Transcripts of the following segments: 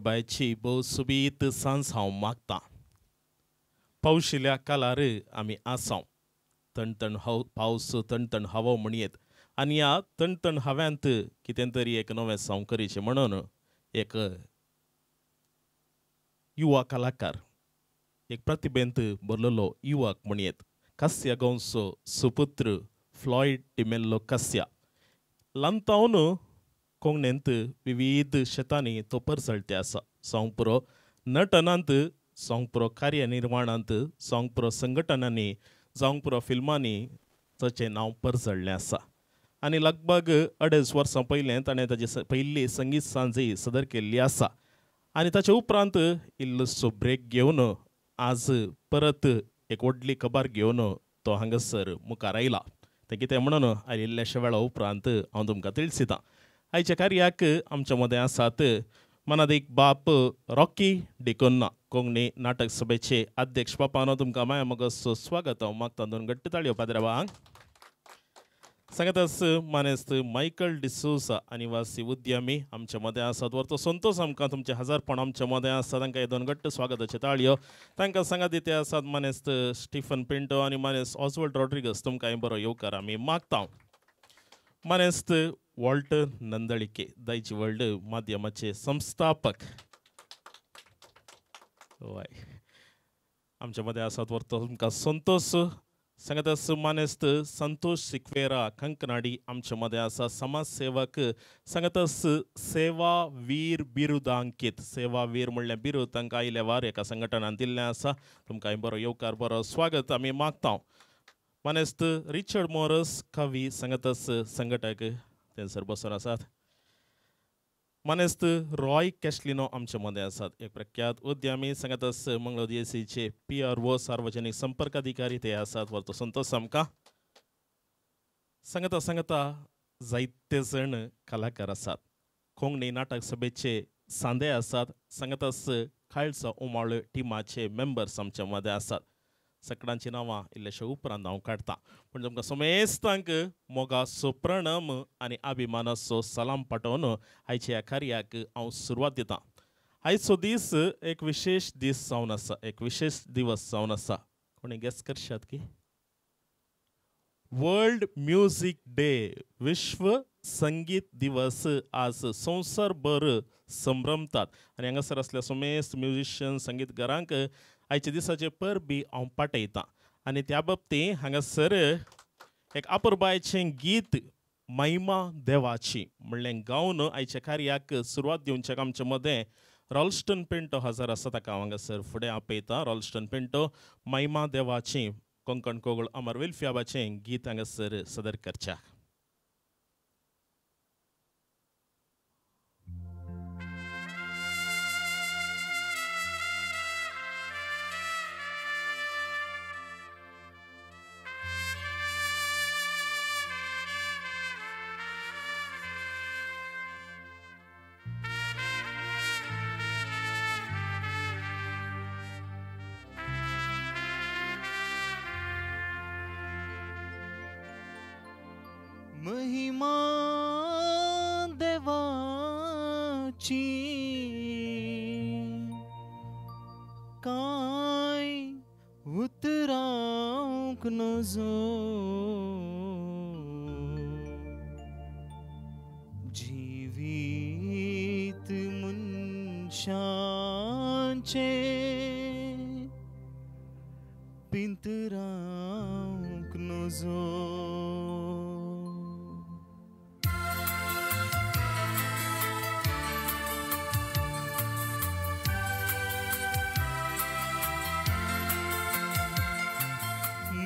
बायची भोव सुबीत सांज हांव मागतां पावशिल्ल्या कालार आमी आसांव तणतण पावस तणतण हवो म्हणयेत आनी ह्या तणतण हव्यांत कितें तरी एक नवें संवकरीचें म्हणून एक युवा कलाकार एक प्रतिभेंत भरलेलो युवक म्हणयेत कास्या गोंवचो सुपुत्र फ्लॉयड डिमेल्लो कास्या ल्हानतावन कोंकणींत विविध शेतांनी तो परसळटे आसा सोंग पुरो नटनांत सोंग पुरो कार्यनिर्माणांत सोंग पुरो संघटनांनी जावंक पुरो फिल्मांनी ताचें नांव परसळ्ळें आसा आनी लगभग 2.5 वर्सां पयलें ताणें ताची पयली संगीत सांजय सदर केल्ली आसा आनी ताचे उपरांत इल्लोसो ब्रेक घेवन आज परत एक व्हडली खबर घेवन तो हांगासर मुखार आयला तें कितें म्हणून आयिल्ल्याच्या वेळा उपरांत हांव तुमकां तिळसितां आयच्या कार्याक आमच्या मदें आसात मनादीक बाप रॉकी डिकोन्ना कोंकणी नाटक सभेचे अध्यक्ष बापानो तुमकां माया मोगोचो स्वागत हांव मागतां दोन घट्ट ताळयो पाद्रेबांक सांगातच मानेस्त मायकल डिसोसा आनिवासी उद्यमी आमच्या मदें आसात वरतो संतोष आमकां तुमचे हजारपण आमच्या मदें आसा तांकां दोन घट्ट स्वागताच्यो ताळयो तांकां सांगात दिते आसात मानेस्त स्टीफन पिंटो आनी मानेस्त ऑस्वल्ड रॉड्रिगस तुमकां बरो येवकार आमी मागतां मानेस्त वॉल्टर नंदळिके दायची वर्ल्ड माध्यमाचे संस्थापक वय आमच्या मदें आसात वरतो तुमकां संतोष सांगात मानेस्त संतोष सिक्वेरा कंकनाडी आमच्या मदें आसा समाजसेवक सांगात सेवा वीर बिरुदांकीत सेवा वीर म्हणलें बिरूद तांकां आयल्या वार एका संघटनान दिल्लें आसा तुमकां बरो येवकार बरो स्वागत आमी मागतां मानेस्त रिचर्ड मॉरस कवी सांगात संघटक थंयसर बसून आसात मानेस्त रॉय कॅस्लिनो आमच्या मदें आसात एक प्रख्यात उद्यमी सांगातच मंगळूर DSCचे PRO सार्वजनीक संपर्क अधिकारी ते आसात वरतो संतोष आमकां सांगता जायते जण कलाकार आसात कोंकणी नाटक सभेचे सांदे आसात सांगातच खालसा उमाळ टिमाचे मेंबर्स आमच्या मदें आसात सगळ्यांची नांवां इल्लेशे उपरांत हांव काडटां पूण तुमकां समेस्तांक मोगाचो प्रणम आनी अभिमानाचो सलाम पाठोवन आयच्या ह्या कार्याक हांव सुरवात दितां आयचो दीस एक विशेष दीस जावन आसा एक विशेष दिवस जावन आसा कोणी गेस करशात की वर्ल्ड म्युजीक डे विश्व संगीत दिवस आज संवसारभर संभ्रमतात आनी हांगासर असल्या समेस्त म्युजिशियन संगीतकारांक आयच्या दिसाचे परबी हांव पाठयतां आनी त्या बाबतींत हांगासर एक आपुरबायेचें गीत महिमा देवाची म्हणलें गावन आयच्या कार्याक सुरवात दिवचे आमचे मदें रॉल्स्टन पिंटो हजर आसा ताका हांव हांगासर फुडें आपयतां रॉल्स्टन पिंटो महिमा देवाची कोंकण कोगळ अमर वेल्फ्याबाचें गीत हांगासर सदर करच्याक महिमा देवाची काय उतरावंक नजो जिवीत मनशांचे पिंतरावंक नजो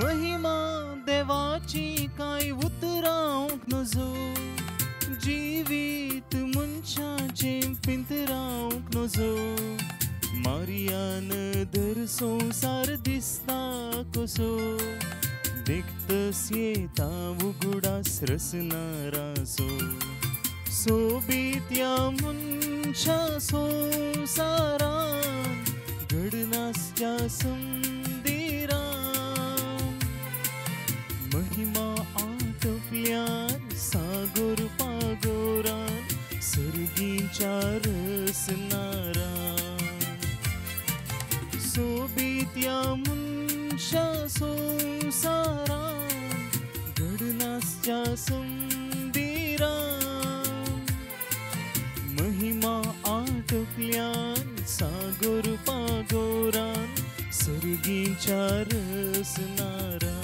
महिमा देवाची काय उतरावंक नजो जिवीत मनशाचे पिंतरावंक नजो मारियान दर संवसार दिसता कसो देखतस येता उगडास रसनारासो सोबीत या मनशा संवसारान घडनासच्या महिमा आटोपल्यान सागोर पागोरान सर्गींच्या रसनारान त्या मनशा संसारान घडनासच्या संदिरान महिमा आटोपल्यान सागोर पागोरान सर्गींच्या रसनारान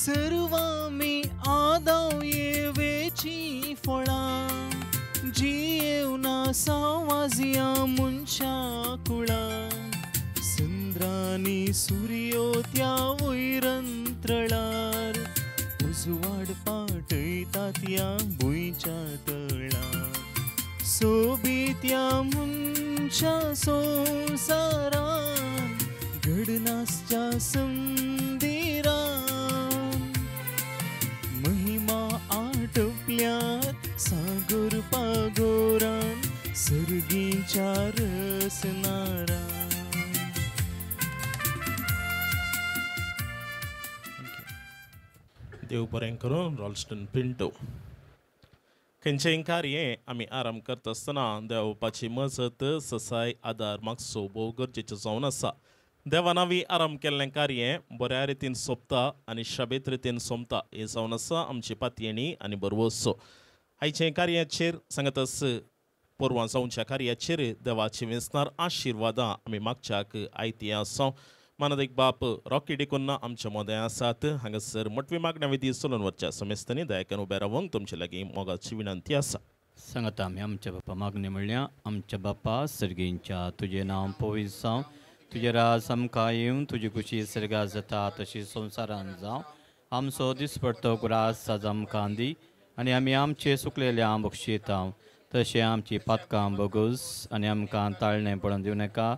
सर्वामी आदाव येवेची फळां जी येवना सावाजिया मनशा कुळा संद्रानी सूर्यो त्या वैरंत्रळार उजवाड पाटयता त्या भुंयच्या तळार सोबीत्या मनशा संसारान घडनासच्या संदिरान महिमा आटोपल्यात सागोर पागोरान सर्गींच्या रसनारान देव बरें करून रॉल्स्टन पिंटो खंयचेय कार्य आमी आराम करता आसतना देवपाची मजत ससाय आदार मागचो भोव गरजेचो जावन आसा देवा नावी आराम केल्लें कार्य बऱ्या रितीन सोंपता आनी शाबेत रितीन सोंपता हे जावन आसा आमची पातयेणी आनी बरवोसो आयचे कार्याचेर सांगतास पोरवां जावच्या कार्याचेर देवाची वेंचणार आशिर्वादां आमी मागच्याक आयती आसा मानदेक बाप रॉकी डिकोन्ना आमच्या मोदें आसात हांगासर मोटवी मागण्या विधी चलून वरच्या समेस्तांनी दयाकन उबे रावंक तुमचे लागीं मोगाची विनंती आसा सांगता आमी आमच्या बापा मागणी म्हणल्या आमच्या बापा सर्गींच्या तुजें नांव पवित्र जावं तुजें राज आमकां येवं तुजी खुशी सर्गार जाता तशी संवसारान जावं आमचो दिसपडटो ग्रास आज आमकां दी आनी आमी आमचे सुकलेल्या बक्षिता तशें आमची पातकां बोगूस आनी आमकां ताळणें पडोवन दिवं नाका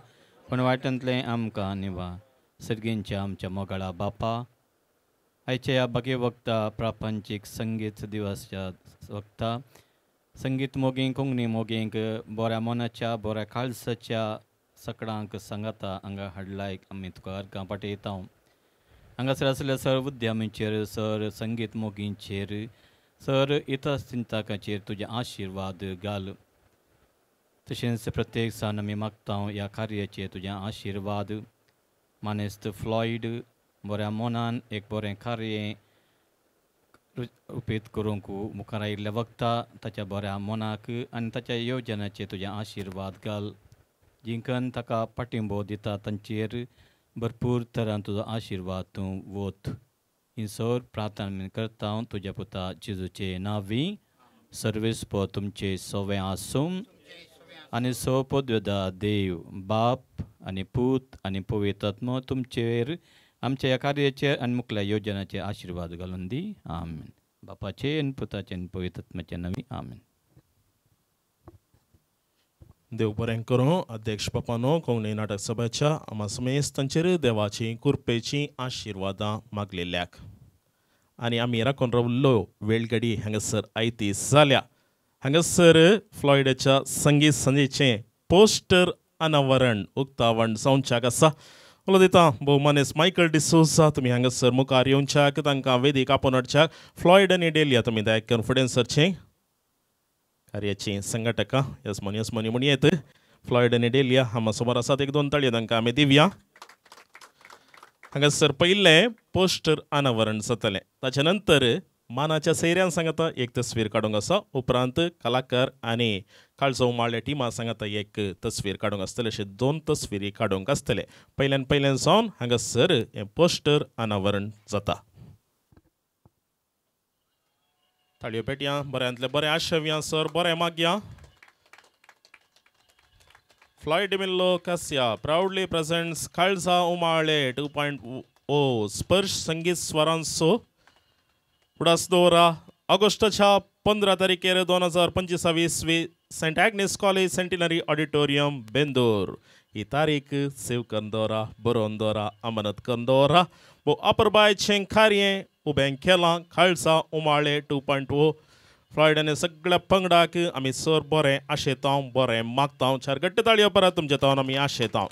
पण वायटांतलें आमकां निवा सर्गींच्या आमच्या मोगाळा बापा आयच्या ह्या बागे वक्ता प्रापंचीक संगीत दिवसाच्या वक्ता संगीत मोगींक कोंकणी मोगींक बऱ्या मनाच्या बऱ्या काळसाच्या सकाळांक सांगाता हांगा हाडलायक आमी तुका अर्गां पाठयता हांगासर आसलेल्या सर्व उद्यमीचेर सर संगीत मोगींचेर सर इतचिंतकाचेर तुजे आशिर्वाद घाल तशेंच प्रत्येक सान आमी मागता ह्या कार्याचेर तुजें आशिर्वाद मानेस्त फ्लॉयड बऱ्या मनान एक बरें कार्य उपेत करूंक मुखार आयिल्ल्या वक्ता ताच्या बऱ्या मनाक आनी ताच्या येवजनाचेर तुजें आशिर्वाद घाल जिंकन ताका पाठिंबो दिता तांचेर भरपूर तरान तुजो आशिर्वाद तूं वोत ही सर प्रार्थना करता तुज्या पुता जेजूचे नांवी सर्वेस्प तुमचे सोवे आसूं आनी सोपद्वेदा देव बाप आनी पूत आनी पवित्र आत्मो तुमचेर आमच्या ह्या कार्याचेर आनी मुखल्या योजनाचेर आशिर्वाद घालून दी आमीन बापाचे आनी पुताचे आनी पवित्र आत्म्याचे नांवी आमीन देव बरें करूं अध्यक्ष बापानो कोंकणी नाटक सभेच्या आमा समेस्तांचेर देवाची कृपेची आशिर्वादां मागलेल्याक आनी आमी राखून रावल्लो वेळगडी हांगासर आयती जाल्या हांगासर फ्लॉयडाच्या संगीत संजेचें पोस्टर अनावरण उक्तावण जावच्याक आसा उलो दिता भोवमानेस मायकल डिसोजा तुमी हांगासर मुखार येवच्याक तांकां वेदीक आपोवन हाडच्याक फ्लॉयड आनी डेलिया तुमी दयाकन फुडें सरचें कार्याची संघटकां यस्मनी म्हूण येत फ्लॉयड आनी डेलिया हांगा समोर आसात एक दोन ताळयो तांकां आमी दिवया हांगासर पयलें पोस्टर अनावरण जातलें ताच्या नंतर मानाच्या सैऱ्यान सांगता एक तस्वीर काडूंक आसा उपरांत कलाकार आनी काळजो उमाळ्या टिमा सांगता एक तस्वीर काडूंक आसतले अशे दोन तस्विरी काडूंक आसतले पयल्यान जावन हांगासर हें पोस्टर अनावरण जाता ताळयो पेटया बऱ्यांतले बरें आशव्या सर बरें मागया फ्लॉयड डिमेल्लो कासिया प्राउडली प्रेजेंट्स काळजा उमाळे 2.0 स्पर्श संगीत स्वरांचो उडास दवरा ऑगस्टाच्या 15 तारखेर 2025 saint Agnes college centenary auditorium Bendur ही तारीख सेव करून दवरा बरोवन दवरा अमानत करून दवरा वो अप्रबायचें कार्य उबें केलां खालसा उमाळे 2.0 फ्लॉयडाने सगळ्या पंगडाक आमी सर बरें आशेतांव बरें मागतांव चार गट्ट ताळयो परत तुमच्या तावन आमी आशेतांव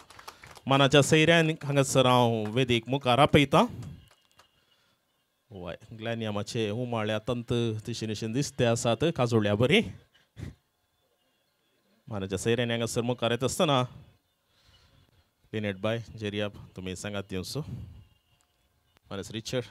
मनाच्या सैऱ्यान हांगासर हांव वेदीक मुखार आपयतां वय ग्लॅनियमाचे उमाळ्या तंत तशें दिसते आसात काजोळ्या बरी मनाच्या सैऱ्यान हांगासर मुखार येता आसतना लिनेट बाय जेरिया तुमी सांगात येवचो मानस रिचर्ड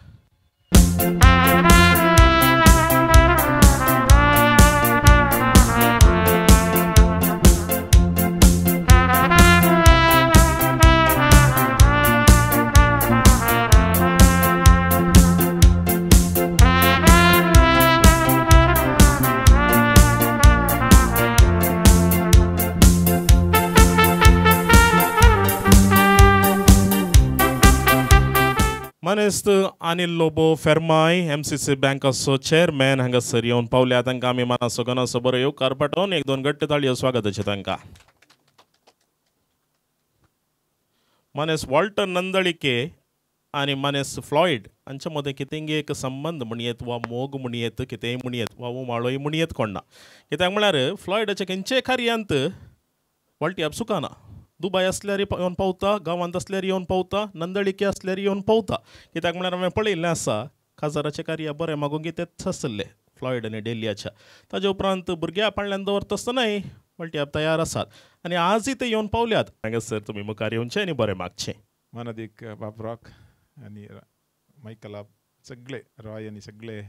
मनेस्त अनिल लोबो फेर्माय MCC बँकाचो चेअरमॅन हांगासर येवन पावल्या तांकां आमी मनासो गनासो बरो येवकार पाठोवन एक दोन गट्ट ताळयो स्वागताचे तांकां मनेस वॉल्टर नंदळिके आनी मनेस फ्लॉयड हांचे मदें कितेंय एक संबंध म्हणयेत वा मोग म्हणयेत कितेंय म्हणयेत वा उमाळोय म्हणयेत कोणना कित्याक म्हळ्यार फ्लॉयडाच्या खंयचेय कार्यांत वॉल्टी आप सुकाना दुबय असल्यार येवन पावता गांवांत असल्यार येवन पावता नंदळिके असल्यार येवन पावता कित्याक म्हळ्यार हांवें पळयल्लें आसा काजाराचें कार्य बरें मागून कितेंच आसलें फ्लॉयड आनी डेलियाच्या ताजे उपरांत भुरग्यां पाळण्यांत दवरता आसतनाय वॉल्टी आप तयार आसात आनी आजय ते येवन पावल्यात हांगासर तुमी मुखार येवचें आनी बरें मागचें मानदीक बाबराक आनी मायकला सगळे रॉय आनी सगळे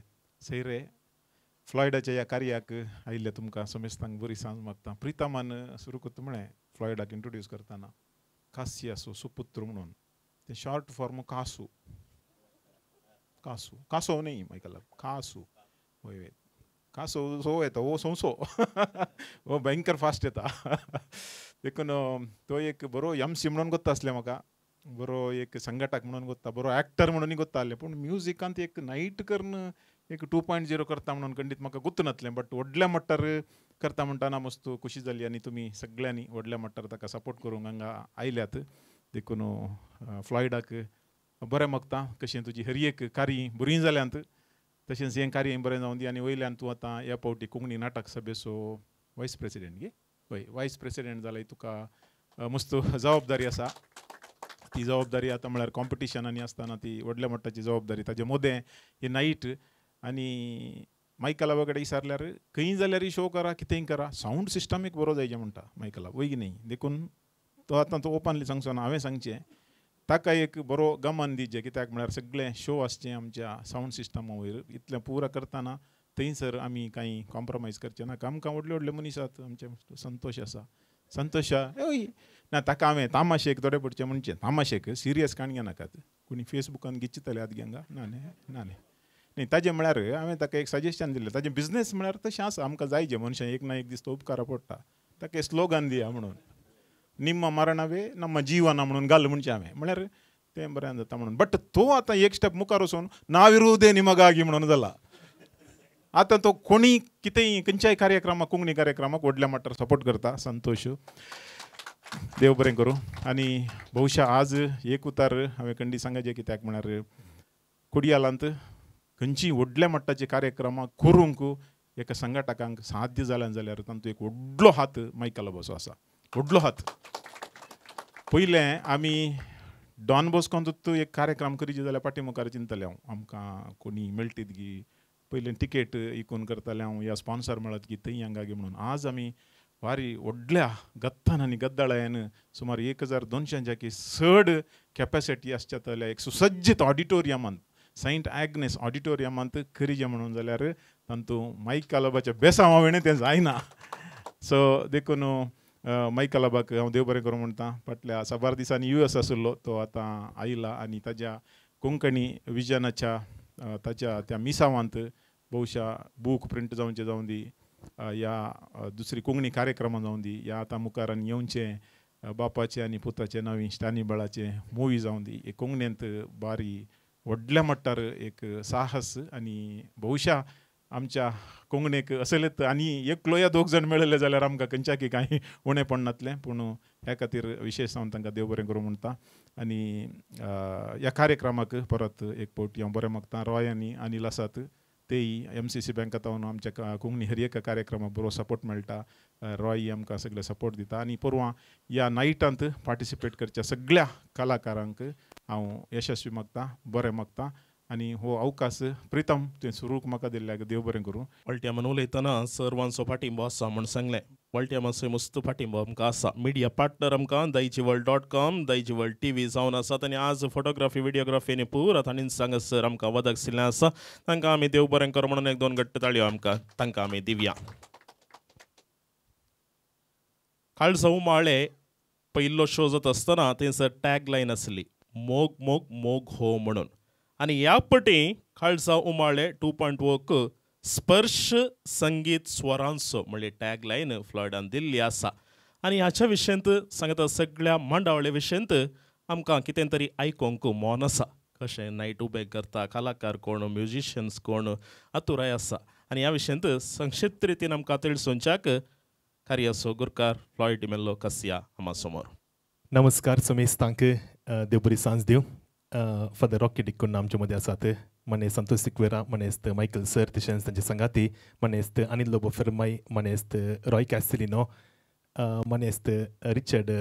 सैरे फ्लॉयडाच्या ह्या कार्याक आयिल्ले तुमकां समेस्तांक बरी सांज मागता प्रितामान सुरू करता म्हळें फ्लॉयडाक इंट्रोड्यूस करतना कासियासो सुपुत्र म्हणून ते शॉर्ट फॉर्म कासू कासू कासो न्ही मायकला कासू वय कासो सो येता वो सोंसो वो भयंकर फास्ट येता देखून तो एक बरो MC म्हणून कोत्ता आसलें म्हाका बरो एक संघटक म्हणून कोत्ता बरो एक्टर म्हणून कोत्ता आसलें पूण म्युजिकांत एक नाईट करून एक 2.0 करता म्हणून खंडीत म्हाका गुर्त नासलें बट व्हडल्या मट्टार करता म्हणटाना मस्त खुशी जाली आनी तुमी सगळ्यांनी व्हडल्या मट्टार ताका सपोर्ट करूंक हांगा आयल्यात देखून फ्लॉयडाक बरें मागता कशें तुजी हर एक कार्य बरीं जाल्यांत तशेंच हें कार्य बरें जावं दी आनी वयल्यान तूं आतां ह्या फावटी कोंकणी नाटक सभेचो वायस प्रेसिडेंट गे हय वायस प्रेसिडेंट जाल्यार तुका मस्त जबाबदारी आसा ती जबाबदारी आतां म्हळ्यार कॉम्पिटिशनांनी आसतना ती व्हडल्या मट्टाची जबाबदारी ताजें मोदें हें नाईट आनी मायकला कडेन विचारल्यार खंय जाल्यार शो करा कितेंय करा सावंड सिस्टम एक बरो जायचें म्हणटा मायकला वय न्ही देखून तो आतां तो ओपनली सांगचो ना हांवें सांगचें ताका एक बरो गमन दिवचें कित्याक म्हळ्यार सगळें शो आसचें आमच्या सावंड सिस्टमा वयर इतलें पुरा करतना थंयसर आमी कांय कॉम्प्रोमायज करचें नाका आमकां व्हडले व्हडले मनीस आसात आमचे संतोश आसा संतोशा हय ना ताका हांवें तामाशेक थोडे पडचें म्हणचें तामाशेक सिरियस काणयो नाकात कोणी फेसबुकान गिचितले आत गेंगा ना न्ही ताजें म्हळ्यार हांवें ताका एक सजेशन दिलें ताजें बिजनेस म्हळ्यार तशें आसा आमकां जायचें मनशां एक ना एक दीस तो उपकारा पडटा ताका स्लोगन दिया म्हणून निम्म मरणावे नम्म जीवना म्हणून घाल म्हणचें हांवें म्हळ्यार तें बरें जाता म्हणून बट तो आतां एक स्टेप मुखार वचून नाविरुदे निमगागी म्हणून जाला आतां तो कोणी कितेंय खंयच्याय कार्यक्रमाक कोंकणी कार्यक्रमाक व्हडल्या मट्टार सपोर्ट करता संतोश देव बरें करूं आनी भोवशा आज एक उतार हांवें खंडी सांगचें कित्याक म्हळ्यार कुडियालांत खंयचीय व्हडल्या मट्टाचे कार्यक्रमां करूंक एका संघटकांक साध्य जाल्यान जाल्यार तातूंत एक व्हडलो हात मायकला बसो आसा व्हडलो हात पयलें आमी डॉन बॉस्कोंत एक कार्यक्रम करीचे जाल्यार फाटीमुखार चिंतले हांव आमकां कोणी मेळटीत गी पयलें तिकेट इकून करताले हांव या स्पॉन्सर मेळत की थंय हांगा गे म्हणून आज आमी भारी व्हडल्या गत्तान आनी गद्दाळ्यान सुमार 1200 चड कॅपॅसिटी आसच्या एक सुसज्जीत ऑडिटोरियमांत सेंट ॲग्नेस ऑडिटोरियमांत करीचें म्हणून जाल्यार तातूंत मायकलाबाच्या बेसामावेणें तें जायना सो देखून मायकलाबाक हांव देव बरें करूं म्हणटा फाटल्या साबार दिसांनी US आशिल्लो तो आतां आयला आनी ताज्या कोंकणी विजनाच्या ताच्या त्या मिसावांत भोवशा बूक प्रिंट जावचें जावं दी या दुसरी कोंकणी कार्यक्रमां जावं दी या आतां मुखार आनी येवचें बापाचें आनी पुताचें नवीन स्टानी बळाचें मुवी जावं दी एक कोंकणींत बारी व्हडल्या मट्टार एक साहस आनी भोवशा आमच्या कोंकणीक असलेत आनी एकलो या 2 जण मेळले जाल्यार आमकां खंयच्याकी कांय उणें पडनातलें. पूण ह्या खातीर विशेश हांव तांकां देव बरें करूं म्हणटा. आनी ह्या कार्यक्रमाक परत एक फावटी हांव बरें मागतां. रॉय आनी अनिल आसात तेय MCC बँकांतावन आमच्या कोंकणी हर एक कार्यक्रमाक बरो सपोर्ट मेळटा. रॉय आमकां सगळे सपोर्ट दिता. आनी परवां ह्या नायटांत पार्टिसिपेट करच्या सगळ्या कलाकारांक हांव यशस्वी मागतां, बरें मागतां. आनी हो अवकाश प्रितम तुवें सुरूक म्हाका दिल्ल्याक देव बरें करूं. वळट्यामान उलयतना सर्वांचो पाठिंबो आसा म्हूण सांगलें. वळट्यामाचो मस्त पाठिंबो आमकां आसा. मिडिया पार्टनर आमकां daichiworld.com, दयची वर्ल्ड TV जावन आसात. आनी आज फोटोग्राफी विडियोग्राफी आनी पुरात आनी सर आमकां वदक सिल्लें आसा. तांकां आमी देव बरें कर म्हणून 1-2 घट्ट ताळयो आमकां तांकां आमी दिवया. काळजा उमाळे पयलो शो जाता आसतना थंयसर टॅग लायन आसली मोग मोग मोग हो म्हणून. आनी ह्या पटी काळजा उमाळे 2.0 स्पर्श संगीत स्वरांचो म्हणजे टॅग लायन फ्लॉयडान दिल्ली आसा. आनी ह्याच्या विशयंत सांगता सगळ्या मांडावळे विशयंत आमकां कितें तरी आयकोंक मोन आसा. कशें नायट उबे करता, कलाकार कोण, म्युझिशियन्स कोण, आतुराय आसा. आनी ह्या विशयंत संक्षिप्त रितीन आमकां तिळसोवच्याक कार्याचो गुरकार फ्लॉयड डिमेल्लो कसिया आमा समोर. नमस्कार समेस्तांक देव बरी सांज दिव. फादर रॉकी डिकून आमचे मदीं आसात. मनेस्त संतोष सिक्वेरा, मनेस्त मायकल सर, तशेंच तांचे संगाती मनेस्त अनिल लोबो फेर्माई, मनेस्त रॉय कॅस्टिलिनो, मनेस्त Richard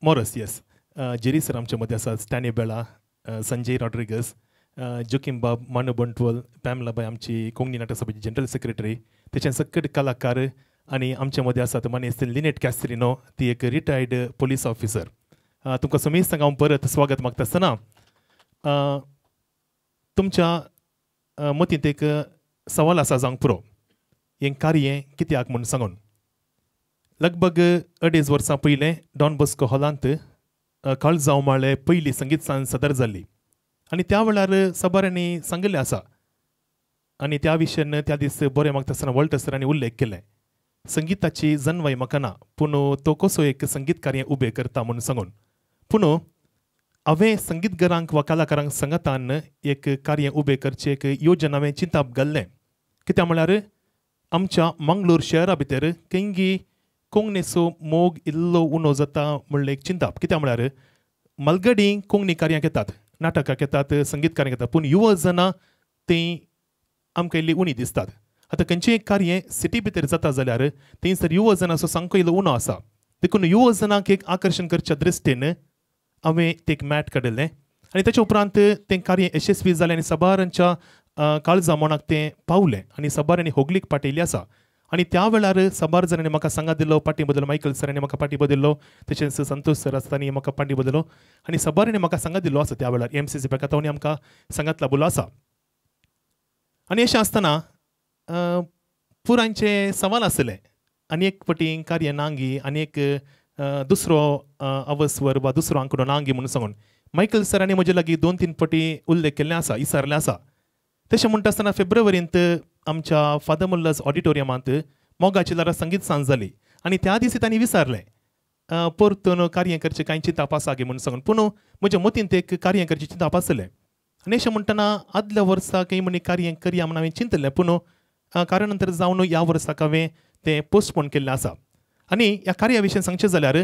Moras, yes, Jerry sir आमचे मदीं आसात. स्टॅनी बेळा, संजय रॉड्रिगस, जोकिम बाब, मानू बंटवल, पॅमला बाय आमची कोंकणी नाटक सभेची जनरल सेक्रेटरी, तेचे सकट कलाकार आनी आमचे मदीं आसात मनेस्त लिनेट कॅस्टिलिनो, ती एक रिटायर्ड पुलीस ऑफिसर. तुमकां समेस्तांक हांव परत स्वागत मागता आसतना तुमच्या मतींत एक सवाल आसा जावंक पुरो. हें कार्य कित्याक म्हूण सांगून लगभग 2.5 वर्सां पयलें डॉन बॉस्को हॉलांत काळजा उमाळे पयली संगीत सांज सदर जाल्ली. आनी त्या वेळार सबाऱ्यांनी सांगिल्लें आसा आनी त्या विशयान त्या दीस बरें मागता आसतना वॉल्टर सरांनी उल्लेख केलें. संगीताची जन्मय म्हाका ना, पूण तो कसो एक संगीत कार्य उबें करता म्हणून सांगून. पूण हांवें संगीतकारांक वा कलाकारांक सांगतान एक कार्य उबें करचें एक येवजण हांवें चिंताप घाल्लें. कित्याक म्हळ्यार आमच्या मंगळूर शहरा भितर केंगी कोंकणीचो मोग इल्लो उणो जाता म्हणलें एक चिंताप. कित्याक म्हळ्यार मलगडी कोंकणी कार्याक येतात, नाटकाक येतात, संगीत कार्याक येतात, पूण युवा जनां तीं आमकां इल्ली उणी दिसतात. आतां खंयचें एक कार्य सिटी भितर जाता जाल्यार थंयसर युवा जनांचो सामको इल्लो उणो आसा. देखून युवा जनांक एक आकर्शण करच्या दृश्टीन हांवें ते एक मॅट काडिल्लें आनी ताचे उपरांत तें कार्य यशस्वी जालें आनी सबारांच्या काळजा मनाक तें पावलें आनी सबारांनी होगलीक पाटयली आसा. आनी त्या वेळार सबार जाणांनी म्हाका सांगात दिलो, पाटी बदलो, मायकल सरांनी म्हाका पाटी बदल्लो, तशेंच संतोष सर आसतानी म्हाका पाटी बदलो आनी सबारांनी म्हाका सांगात दिलो आसा. त्या वेळार MCC बँकांतांनी आमकां सांगात लाबलो आसा. आनी अशें आसतना पुरांचे सवाल आसले. आनी एक फावटी कार्य नांगी आनी एक दुसरो अवस्वर वा दुसरो आंकडो नांगी म्हणून सांगून मायकल सरांनी म्हजे लागीं 2-3 फावटी उल्लेख केल्लें आसा, इसारलें आसा. तशें म्हणटा आसतना फेब्रुवारींत आमच्या फादर मुल्लास ऑडिटोरियमांत मोगाची लारा संगीत सांज जाली आनी त्या दिसी तांणी विचारलें परतून कार्य करचें कांय चिंताप आसा गे म्हणून सांगून. पूण म्हज्या मतींत एक कार्य करचें चिंताप आसलें आनी अशें म्हणटना आदल्या वर्सा खंय म्हणी कार्य करया म्हणून हांवें चिंतलें, पूण कारणंतर जावन ह्या वर्साक हांवें तें पोस्टपोन केल्लें आसा. आनी ह्या कार्या विशीं सांगचें जाल्यार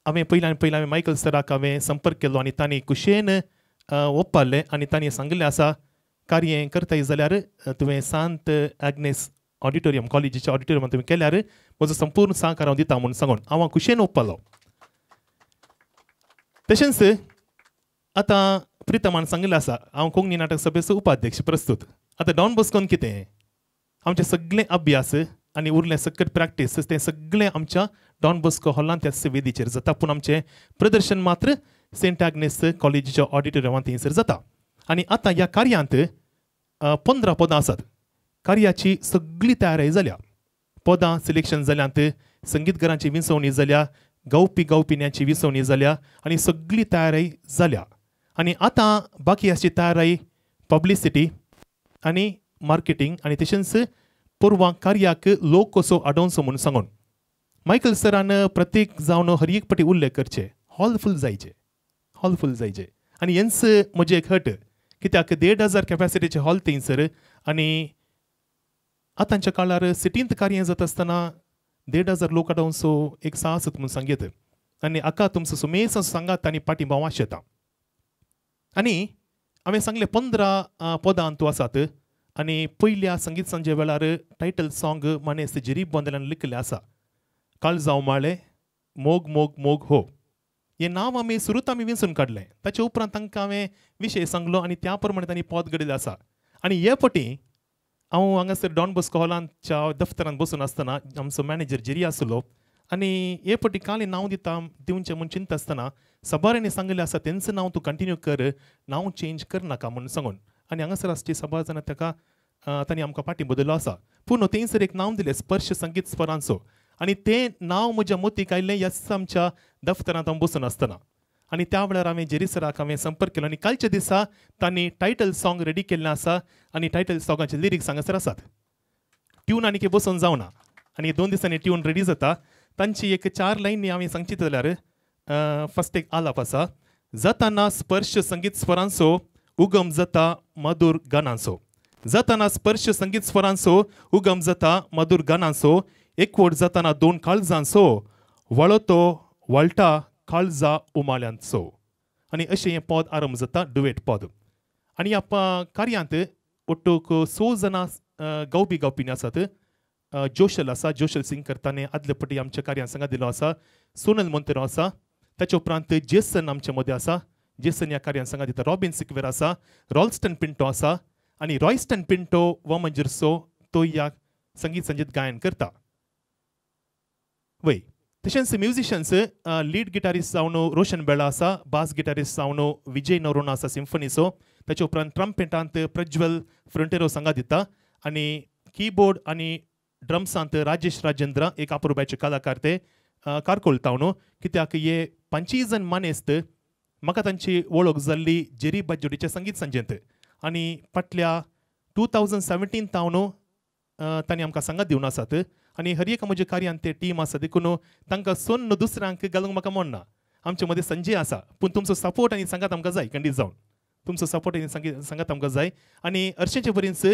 हांवें पयलीं मायकल सराक हांवें संपर्क केलो आनी तांणी कुशेन ओप्पारलें आनी तांणी सांगिल्लें आसा कार्य करताय जाल्यार तुवें सांत ॲग्नेस ऑडिटोरियम कॉलेजीच्या ऑडिटोरियमांत तुवें केल्यार म्हजो संपूर्ण सहकार हांव दिता म्हणून सांगून हांव कुशेन ओप्पालो. तशेंच आतां प्रितमान सांगिल्लें आसा हांव कोंकणी नाटक सभेचो उपाध्यक्ष प्रस्तूत. आतां डॉन बॉस्कोन कितें आमचें सगळें अभ्यास आनी उरलें सकट प्रॅक्टीस तें सगळें आमच्या डॉन बॉस्को हॉलांत त्या वेदीचेर जाता, पूण आमचें प्रदर्शन मात्र सेंट ॲग्नेस कॉलेजीच्या ऑडिटोरियमांत थंयसर जाता. आनी आतां ह्या कार्यांत 15 पदां आसात. कार्याची सगळी तयारी जाल्या. पदां सिलेक्शन जाल्यांत, संगीतकारांची विंसवणी जाल्या, गावपिन्यांची विंसवणी जाल्या आनी सगळी तयारी जाल्या. आनी आतां बाकी आसची तयारी पब्लिसिटी आनी मार्केटींग आनी तशेंच पुरवां कार्याक लोक कसो आडोवचो म्हणून सांगून मायकल सरान प्रत्येक जावन हर एक फावटी उल्लेख करचे हॉल फूल जायचे आनी हेंच म्हजें एक हट कित्याक 1,500 कॅपॅसिटीचे हॉल थंयसर आनी आतांच्या काळार सिटींत कार्य जाता आसतना 1,500 लोक आडावन सो एक साहस म्हणून सांगेत आनी आका तुमचो सुमेस सांगात आनी पाठिंबा येता आनी हांवें सांगलें 15 पदां तूं आसात आनी पयल्या संगीत संजे वेळार टायटल सॉंग मानेस्त जरीब बोंदेलान लिखलें आसा काळ जावं माळे मोग मोग मोग हो हें नांव आमी सुरूच आमी विंचून काडलें ताचे उपरांत तांकां हांवें विशय सांगलो आनी त्या प्रमाणे तांणी पद घडिल्लें आसा आनी हे फावटी हांव हांगासर डॉन बॉस्को हॉलांच्या दफ्तरांत बसून आसतना आमचो मॅनेजर जेरी आसलो आनी हे फावटी कालें नांव दिवचें म्हूण चिंता आसतना सबारांनी सांगलें आसा तेंचें नांव तूं कंटिन्यू कर नांव चेंज करनाका म्हणून सांगून आनी हांगासर आसची सभा जाणा ताका तांणी आमकां पाठिंबो दिलो आसा पूण थंयसर एक नांव दिलें स्पर्श संगीत स्वरांचो आनी तें नांव म्हज्या मतीक आयिल्लें ह्या आमच्या दफ्तरांत हांव बसून आसतना आनी त्या वेळार हांवें जेरी सराक हांवें संपर्क केलो आनी कालच्या दिसा तांणी टायटल सॉंग रेडी केल्लें आसा आनी टायटल सॉंगाचे लिरिक्स हांगासर आसात ट्यून आनी बसून जावना आनी 2 दिसांनी ट्यून रेडी जाता तांची एक 4 लायनी हांवें सांगची जाल्यार फर्स्ट एक आलाप आसा जाताना स्पर्श संगीत स्वरांचो उगम जाता मधुर गानांचो जाताना स्पर्श संगीत स्वरांचो उगम जाता मधुर गानांचो एकवट जाताना 2 काळजांचो वळतो वळटा काळजा उमाल्यांचो आनी अशें हें पद आरंभ जाता डुएट पद आनी ह्या कार्यांत ओट्टूक 6 जाणां गावपी आसात जोशल आसा जोशल सिंग करता आनी आदले फावटी आमच्या कार्यां सांगा दिलो आसा सोनल मोंतेरो आसा ताचे उपरांत जेसन आमचे मदें आसा जेसन ह्या कार्यां सांगा दिता रॉबिन सिक्वेर आसा रॉल्स्टन पिंटो आसा आनी रॉयस्टन पिंटो व मंजूरसो तो ह्या संगीत संजेत गायन करता वय तशेंच म्युझिशन्स लीड गिटारिस्ट जावन रोशन बेळा आसा बास गिटारिस्ट जावन विजय नोरोना आसा सिम्फनीचो ताचे उपरांत ट्रम्पेटांत प्रज्वल फ्रंटेरो सांगा दिता आनी कीबोर्ड आनी ड्रम्सांत राजेश राजेंद्र एक अपुरबायचे कलाकार ते कारकोळतावन कित्याक हे 25 जण मानेस्त म्हाका तांची वळख जाल्ली जेरी बाजोडीच्या संगीत संजेंत आनी फाटल्या 2017 तावन तांणी आमकां सांगात दिवन आसात आनी हर एक म्हज्या कार्यान ते टीम आसा देखून तांकां सोन्न दुसऱ्यांक घालूंक म्हाका म्हणना आमचे मदें संजय आसा पूण तुमचो सपोर्ट आनी सांगात आमकां जाय खंडीत जावन तुमचो सपोर्ट आनी सांगात आमकां जाय आनी हरशेचे पर्यंत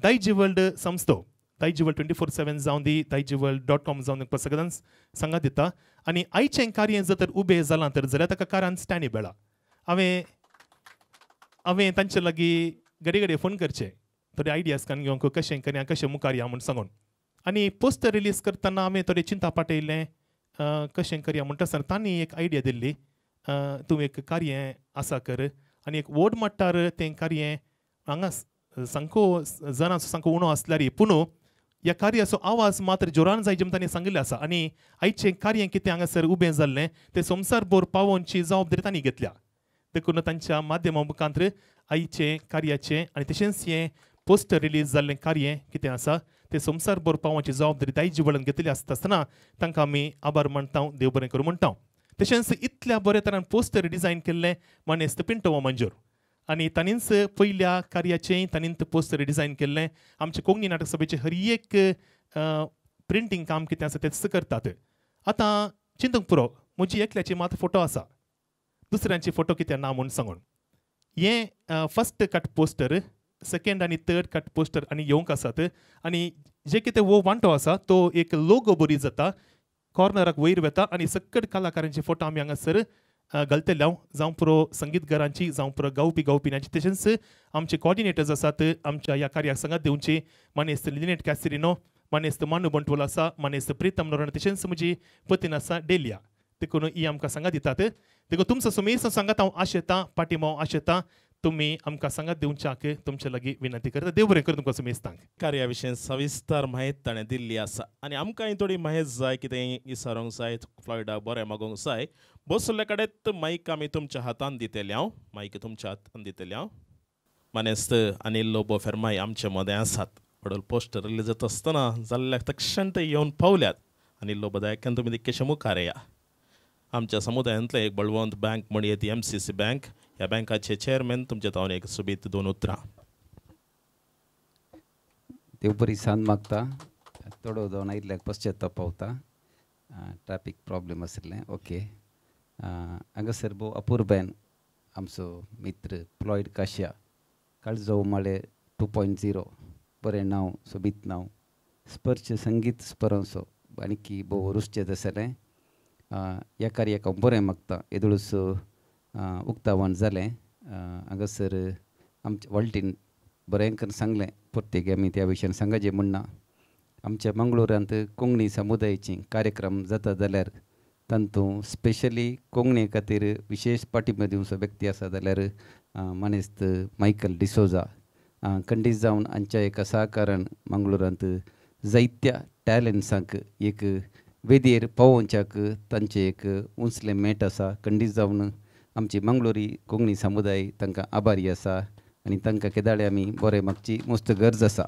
दायजी वर्ल्ड संस्थो दायजी वर्ल्ड 24/7 जावन दी दायजी world.com जावन सगळ्यांक सांगात दिता आनी आयचें कार्य जर तर उबें जालां तर जाल्यार ताका कारान स्टॅनी बेळा हांवें तांचे लागीं घडी घडी फोन करचे थोडे आयडियाज कान घेवंक कशें करया कशें मुखार या म्हूण सांगून आनी पोस्टर रिलीज करतना हांवें थोडे चिंता पाटयलें कशें करया म्हणटा आसतना तांणी एक आयडिया दिल्ली तूं एक कार्य आसा कर आनी एक व्हड मट्टार तें कार्य हांगा सांको जणांचो सांको उणो आसल्यार पूण ह्या कार्याचो आवाज मात्र जोरान जाय जेम तांणी सांगिल्लें आसा आनी आयचें कार्य कितें हांगासर उबें जाल्लें तें संवसार भर पावोवनची जबाबदारी तांणी घेतल्या देखून तांच्या माध्यमा मुखांत्र आयचें कार्याचें आनी तशेंच हें पोस्टर रिलीज जाल्लें कार्य कितें आसा तें संवसार भर पावोवची जबाबदारी दायजी वळन घेतली आसतना तांकां आमी आभार मानता देव बरें करूं म्हणटा तशेंच इतल्या बऱ्या तरान पोस्टर डिजायन केल्लें मानेस्त पिंटो व मंजूर आनी तांणीच पयल्या कार्याचें तांणीच पोस्टर डिजायन केल्लें आमचे कोंकणी नाटक सभेचें हर एक प्रिंटींग काम कितें आसा तेच करतात आतां चिंतूंक पुरो म्हजी एकल्याची मात फोटो आसा दुसऱ्यांचे फोटो कितें ना म्हूण सांगून हें फर्स्ट कट पोस्टर सेकेंड आनी थर्ड कट पोस्टर आनी येवंक आसात आनी जे कितें वो वांटो आसा तो एक लोगो बरी जाता कॉर्नराक वयर वेता आनी सकट कलाकारांचे फोटो आमी हांगासर घालतले जावं पुरो संगीतकारांची जावं पुरो गावपी तशेंच आमचे कॉर्डिनेटर्स आसात आमच्या ह्या कार्याक सांगात दिवचे मानेस्त लिनेट कॅसिरिनो मानेस्त मानू बंटोल आसा मानेस्त प्रितम नोरण तशेंच म्हजी पत्नी आसा डेलिया देखून ही आमकां सांगात दितात देखून तुमचो सुमेर सांगात हांव आशेतां पाठिंबो आशेतां तुमी आमकां सांगात दिवच्याक तुमचे लागीं विनंती करता देव बरें कर तुमकां सुमेस्तांक कार्या विशयी सविस्तर माहिती ताणें दिल्ली आसा आनी आमकां थोडी माहिती जाय कितें विचारूंक जाय फ्लॉयडा बरें मागोवंक जाय बसले कडेन माईक आमी तुमच्या हातान दितले हांव माईक तुमच्या हातान दितले हांव मानेस्त अनिल लोबो फेर्माई आमचे मदें आसात वडोल पोस्टर रिलीज जाता आसतना जाल्ल्या तक्षण ते येवन पावल्यात अनिल लोबो दायकान तुमी कशें मुखार या आमच्या समुदायांतले एक बळवंत बँक म्हण ती MCC बँक ह्या बँकाचे चेअरमॅन तुमचे तावन एक सुबीत 2 उतरां देव बरी सांज मागता थोडो जावन आयिल्ल्याक पश्चाताप पावता ट्रॅफिक प्रॉब्लेम आशिल्लें ओके हांगासर भोव अपुर्बायन आमचो मित्र फ्लॉयड काशिया काळजाऊ माळे 2.0 बरें नांव सोबीत नांव स्पर्श संगीत स्परांसो आनी भोव रुचचें आसलें ह्या कार्याक हांव बरें मागता येदोळूच उक्तावण जालें हांगासर आमच्या वॉल्टीन बरें करून सांगलें प्रत्येक आमी त्या विशयान सांगचें म्हणना आमच्या मंगळुरांत कोंकणी समुदायाची कार्यक्रम जाता जाल्यार तातूंत स्पेशली कोंकणी खातीर विशेष पाठिंबो दिवचो व्यक्ती आसा जाल्यार मानेस्त मायकल डिसोजा खंडीत जावन हांच्या एका सहकारान मंगळुरांत जायत्या टॅलंट्सांक एक वेदयेर पावोवच्याक तांचें एक उंचलें मेट आसा खंडीत जावन आमची मंगळुरी कोंकणी समुदाय तांकां आभारी आसा आनी तांकां केदाळे आमी बरें मागची मस्त गरज आसा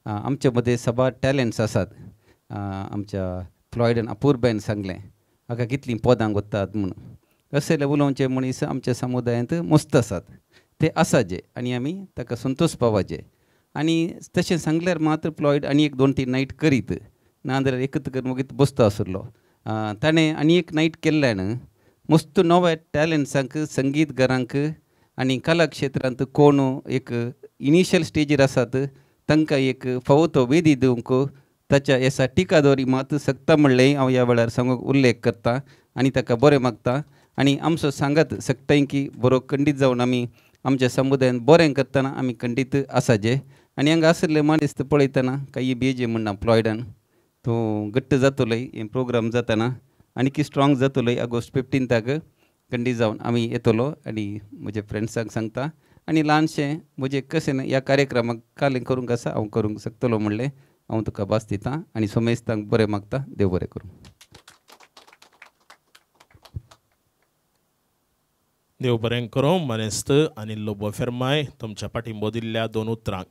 आमचे मदें सभा टॅलंट्स आसात आमच्या फ्लॉयडान अपूर्बायन सांगलें म्हाका कितलीं पदां वतात म्हणून अशें उलोवचे मनीस आमच्या समुदायांत मस्त आसात ते आसाचे आनी आमी ताका संतोश पावचे आनी तशें सांगल्यार मात्र फ्लॉयड आनी एक 2-3 नायट करीत नाजाल्यार एकत करून मागीर बसता आसलो ताणें आनी एक नायट केल्ल्यान मस्त नव्या टॅलंट्सांक संगीतकारांक आनी कला क्षेत्रांत कोण एक इनिशियल स्टेजीर आसात तांकां एक फावो तो वेदी दिवंक ताच्या ह्या टिकादोरी मात सकता म्हणलें हांव ह्या वेळार सांगूंक उल्लेख करता आनी ताका बरें मागता आनी आमचो सांगात सकताय की बरो खंडीत जावन आमी आमच्या समुदायान बरें करतना आमी खंडीत आसाचे आनी हांगा आसले मनीस पळयतना काही बेजे म्हणना फ्लॉयडान तो घट्ट जातलो हे प्रोग्राम जातना आनी स्ट्रॉंग जातलो ऑगस्ट 15 खंडीत जावन आमी येतलो आनी म्हज्या फ्रेंड्सांक सांगता आनी ल्हानशें म्हजें कशें ह्या कार्यक्रमाक काल करूंक आसा हांव करूंक शकतलो म्हणलें हांव तुका भास दितां आनी सोमेस्तांक बरें मागता देव बरें करूं देव बरें करूं मनेस्त आनी लोबो फेर्माय तुमच्या पाठिंबो दिल्ल्या 2 उतरांक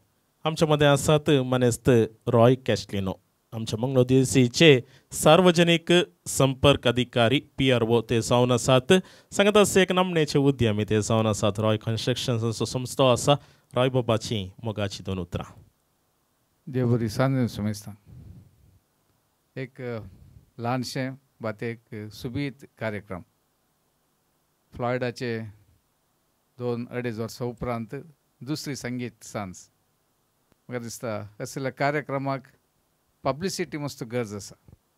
आमच्या मदें आसात मनेस्त रॉय कॅस्टलिनो आमच्या मंगळुरूचे सार्वजनीक संपर्क अधिकारी PRO ते जावन आसात सांगता एक नामनेचे उद्यमी ते जावन आसात रॉय कन्स्ट्रक्शन्सचो संस्थो आसा रॉय बाबाची मोगाची 2 उतरां देव बरी सांज समजता एक ल्हानशें बातेक सुबीत कार्यक्रम फ्लॉयडाचे 2-2.5 वर्सां उपरांत दुसरी संगीत सांज म्हाका दिसता असल्या कार्यक्रमाक पब्लिसिटी मस्त गरज आसा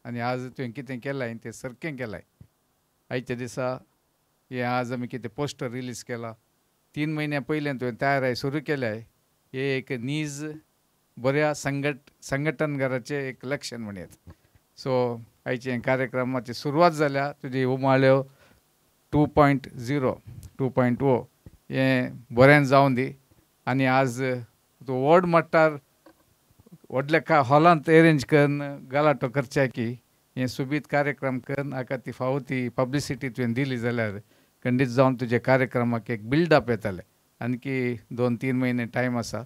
आनी आज तुवें कितें केलां तें सारकें केलां आयच्या दिसा हें आज आमी कितें पोस्टर रिलीज केला 3 म्हयन्या पयलें तुवें तयारी सुरू केल्या हे एक नीज बऱ्या संघटनकाराचें एक लक्षण म्हणयात सो आयचे कार्यक्रमाची सुरवात जाल्या तुजी उमाळ्यो 2.0 हें बरें जावन दी आनी आज तूं व्हड मट्टार व्हडल्या हॉलांत एरेंज करून गलाटो करच्या की हें सुबीत कार्यक्रम करून हाका ती फावो ती पब्लिसिटी तुवें दिली जाल्यार खंडीत जावन तुज्या कार्यक्रमाक एक बिल्डअप येतलें आणकी 2-3 म्हयने टायम आसा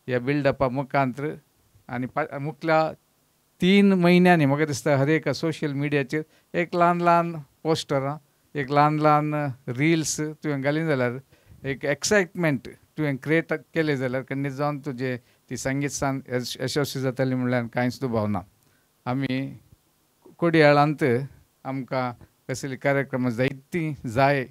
ह्या बिल्डअपा मुखांत्र आनी मुखल्या 3 म्हयन्यांनी म्हाका दिसता हर एक सोशल मिडियाचेर एक ल्हान पोस्टरां एक ल्हान रिल्स तुवें घालीं जाल्यार एक एक्सायटमेंट तुवें क्रिएट केलें जाल्यार खंडीत जावन तुजें ती संगीत सांग यशस्वी जाताली म्हणल्यार कांयच दुबाव ना आमी कोडयाळांत आमकां कसली कार्यक्रमां जायतीं जाय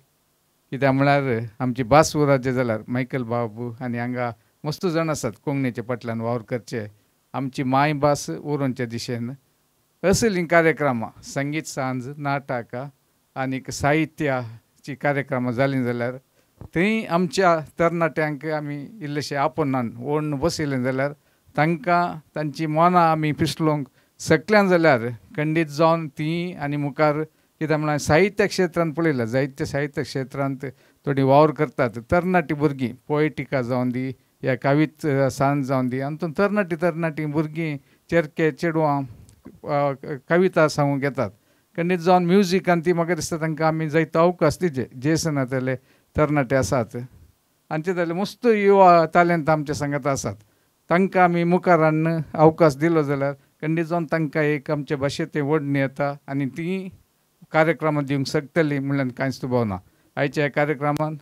कित्याक म्हळ्यार आमची भास उराजे जाल्यार मायकल बाबू आनी हांगा मस्त जाण आसात कोंकणीच्या फाटल्यान वावर करचे आमची मायभास उरोवचे दिशेन असलीं कार्यक्रमां संगीत सांज नाटकां आनीक साहित्याची कार्यक्रमां जालीं जाल्यार थंय आमच्या तरणाट्यांक आमी इल्लेशें आपोवनान ओडून बसयलें जाल्यार तांकां तांची मनां आमी पिसलोवंक शकल्यां जाल्यार खंडीत जावन तीं आनी मुखार कित्याक म्हळ्यार साहित्य क्षेत्रांत पळयल्यार जायत्या साहित्य क्षेत्रांत थोडी वावर करतात तरणाटी भुरगीं पोएटिका जावन दी या कवित सांज जावन दी आनी तरणाटी भुरगीं चेरके चेडवां कविता सांगूंक येतात खंडीत जावन म्युजिकान ती म्हाका दिसता तांकां आमी जायतो अवकाश दिचे जेसनातले तरणाटे आसात आनी ते मस्त युवा टॅलंट आमच्या सांगात आसात तांकां आमी मुखार हाडून अवकाश दिलो जाल्यार खंडीत जावन तांकां एक आमचे भाशेंत व्हडणी येता आनी ती कार्यक्रमां दिवंक शकतली म्हणल्यार कांयच दुबाव ना आयच्या ह्या कार्यक्रमान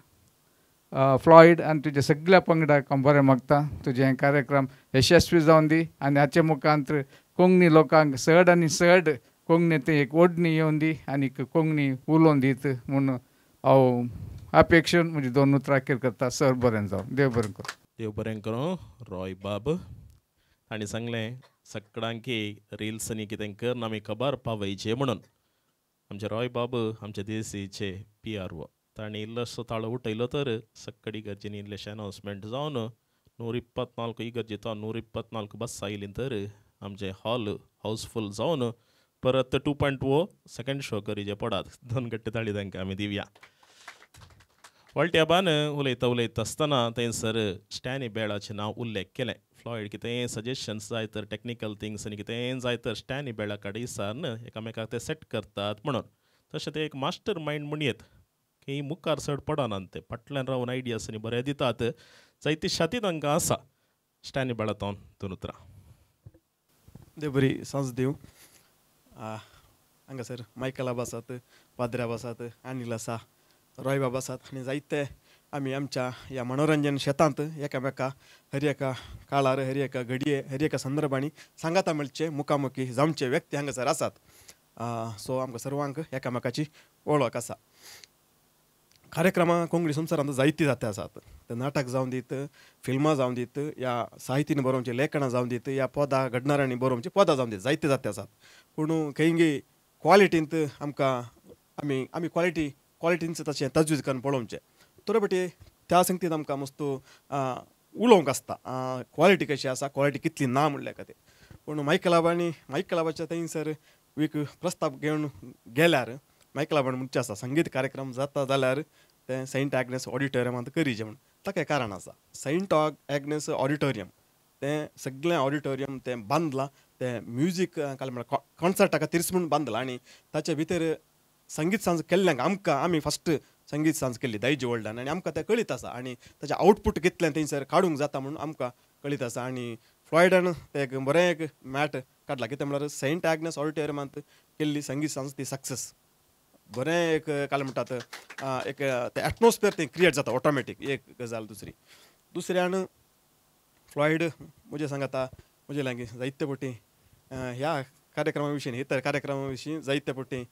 फ्लॉयड आनी तुज्या सगळ्या पंगडाक हांव बरें मागता तुजें हें कार्यक्रम यशस्वी जावन दी आनी हाचे मुखांत्र कोंकणी लोकांक चड आनी चड कोंकणींत एक ओडणी येवन दी आनी कोंकणी उलोवन दीत म्हूण हांव अपेक्षेन म्हजी 2 उतरां अखेर करता सर बरें जावं देव बरें करूं देव बरें करूं रॉय बाब ताणी सांगलें सगळ्यांकी रिल्सांनी कितें कर आमी खबर पावयचे म्हणून आमचे रॉय बाब आमचे देसीचे PRO ताणी इल्लोसो ताळो उठयलो तर सक्कडी इगर्जेनी इल्लेशें अनावन्समेंट जावन 124 इगर्जेतो 124 बस आयली तर आमचे हॉल हावसफूल जावन परत 2.0 सेकंड शो करीचे पडात 2 गट्टे ताळी तांकां आमी दिवया वळट्याबान उलयता आसतना थंयसर स्टॅनी बेळाचें नांव उल्लेख केलें फ्लॉयड कितें सजेशन्स जाय तर टॅक्निकल थिंग्स आनी कितें जाय तर स्टॅनी बेळा कडेन सारन एकामेकाक ते सेट करतात म्हणून तशें ते एक मास्टर मायंड म्हणयेत की मुखार चड पडनात ते फाटल्यान रावन आयडियास आनी बरें दितात जायती शाती तांकां आसा स्टॅनी बेळा दोन उतरां देव बरी सांज दिवं हांगासर मायकल आबा आसात पाद्र्याब आसात अनिल आसा रॉय बाबा आसात आनी जायते आमी आमच्या ह्या मनोरंजन शेतांत एकामेका हर एका काळार हर एका घडये हर एका संदर्भांनी सांगाता मेळचे मुखामुखी जावचे व्यक्ती हांगासर आसात सो आमकां सर्वांक एकामेकाची वळख आसा कार्यक्रमां कोंकणी संवसारांत जायती जाते आसात ते नाटक जावन दीत फिल्मां जावन दीत या साहित्यान बरोवचे लेखनां जावन दीत या पदां घडणाऱ्यांनी बरोवचे पदां जावन दीत जायते जाते आसात पूण खंयी क्वॉलिटींत आमकां आमी क्वॉलिटींच तशें तजवीज करून पळोवचें तर बटी त्या संगतीन आमकां मस्त उलोवंक आसता क्वॉलिटी कशी आसा क्वॉलिटी कितली ना म्हणल्या खातीर पूण मायकलाबाच्या थंयसर एक प्रस्ताव घेवन गेल्यार मायकलाबान म्हणचे आसा संगीत कार्यक्रम जाता जाल्यार ते सेंट एग्नेस ऑडिटोरियमांत करीचें म्हण ताका कारण आसा सेंट एग्नेस ऑडिटोरियम तें सगळें ऑडिटोरियम तें बांदलां तें म्युजीक म्हळ्यार कॉन्सर्टा खातीरच म्हूण बांदलां आनी ताचे भितर संगीत सांज केल्ल्यांक आमी फस्ट संगीत सांज केल्ली दायजी वर्ल्डान आनी आमकां तें कळीत आसा आनी ताचें आउटपूट कितलें थंयसर काडूंक जाता म्हणून आमकां कळीत आसा आनी फ्लॉयडान तें एक बरें एक मॅट काडलां कितें म्हळ्यार सेंट एग्नेस ऑडिटोरियमांत केल्ली संगीत सांज ती सक्सेस बरें एक काय म्हणटात एक तें एटमॉस्फियर तें क्रिएट जाता ऑटोमॅटीक एक गजाल दुसऱ्यान फ्लॉयड म्हजें सांगाता म्हजे लागीं जायते फावटी ह्या कार्यक्रमा विशीं इतर कार्यक्रमा विशीं जायते फावटी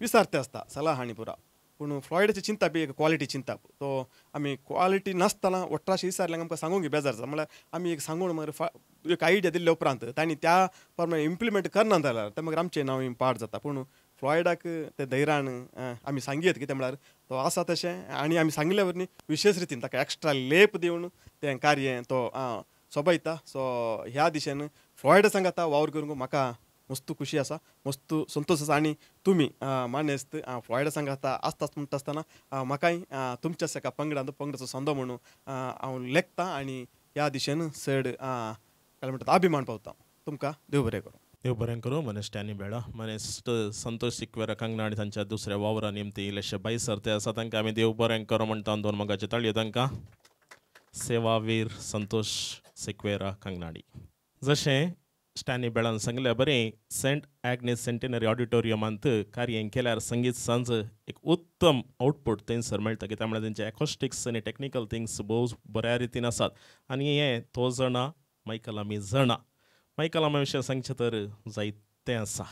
विचारते आसता सलाह आनी पुरा पूण फ्लॉयडाची चिंता बी एक क्वॉलिटी चिंता तो आमी क्वॉलिटी नासतना वट्राशी विचारल्यांक आमकां सांगूंक बेजार जाता म्हळ्यार आमी एक सांगून मागीर एक आयडिया दिल्ले उपरांत तांणी त्या प्रमाणे इम्प्लिमेंट करना जाल्यार तें मागीर आमचें नांव पाड जाता पूण फ्लॉयडाक ते धैर्यान आमी सांगयत कितें म्हळ्यार तो आसा तशें आनी आमी सांगले वरनी विशेश रितीन ताका एक्स्ट्रा लेप दिवन तें कार्य तो सोबयता सो ह्या दिशेन फ्लॉयड सांगाता वावर करूंक म्हाका मस्त खुशी आसा मस्त संतोश आसा आनी तुमी मानेस्त फ्लॉयड सांगाता आसताच म्हणटा आसतना म्हाकाय तुमच्याच एका पंगडाचो संदो म्हणून हांव लेखतां आनी ह्या दिशेन चड काय म्हणटात अभिमान पावता तुमकां देव बरें करूं देव बरें करूं मने स्टॅनी बेळा मने संतोष सिक्वेरा कांगना आनी तांच्या दुसऱ्या वावरान निमती इल्लेशे बाई सर्ते आसा तांकां आमी देव बरें करूं म्हणटा दोन मोगाचे ताळयो तांकां सेवावीर संतोष सिक्वेरा कांगनाडी जशें स्टॅनी बेळान सांगलें बरें सेंट एग्नेस सेंटेनरी ऑडिटोरियमांत कार्य केल्यार संगीत सांज एक उत्तम आउटपूट थंयसर मेळटा कित्याक म्हळ्यार तेंचे एकॉस्टिक्स आनी टॅक्निकल थिंग्स भोव बऱ्या रितीन आसात आनी हें तो जाणा मायकल आमी जाणा मायकल आमी विशयी सांगचें तर जायतें आसा